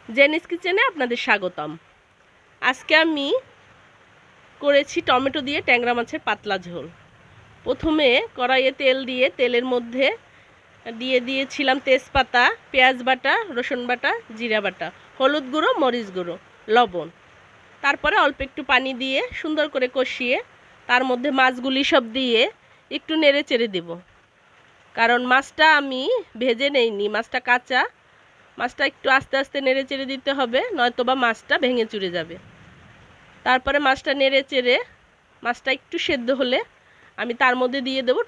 জেনিস কিচেনে আপনাদের স্বাগতম। আজকে আমি করেছি টমেটো দিয়ে ট্যাংরা মাছের পাতলা ঝোল। প্রথমে কড়াইয়ে তেল দিয়ে তেলের মধ্যে দিয়ে দিয়েছিলাম তেজপাতা, পেঁয়াজ বাটা, রসুন বাটা, জিরা বাটা, হলুদ গুঁড়ো, মরিচ গুঁড়ো, লবণ। তারপরে অল্প একটু পানি দিয়ে সুন্দর করে কষিয়ে তার মধ্যে মাছগুলি সব দিয়ে একটু নেড়ে চেড়ে দেব, কারণ মাছটা আমি ভেজে নেইনি, মাছটা কাঁচা। মাছটা একটু আস্তে আস্তে নেড়ে চেড়ে দিতে হবে, নয়তোবা মাছটা ভেঙে চুরে যাবে। তারপরে মাছটা নেড়ে চেড়ে মাছটা একটু সেদ্ধ হলে আমি তার মধ্যে দিয়ে দেব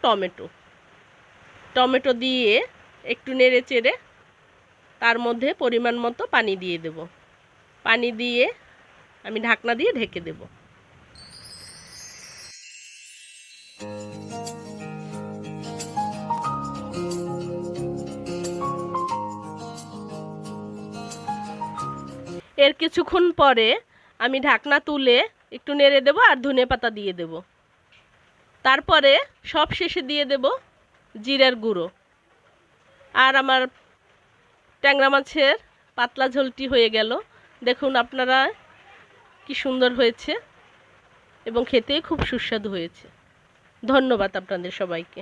টমেটো দিয়ে একটু নেড়ে চেড়ে তার মধ্যে পরিমাণ মতো পানি দিয়ে দেব। পানি দিয়ে আমি ঢাকনা দিয়ে ঢেকে দেব। এর কিছুক্ষণ পরে আমি ঢাকনা তুলে একটু নেড়ে দেব আর ধনেপাতা দিয়ে দেব। তারপরে সব শেষে দিয়ে দেব জিরার গুঁড়ো। আর আমার ট্যাংরা মাছের পাতলা ঝোলটি হয়ে গেল। দেখুন আপনারা কি সুন্দর হয়েছে এবং খেতে খুব সুস্বাদু হয়েছে। ধন্যবাদ আপনাদের সবাইকে।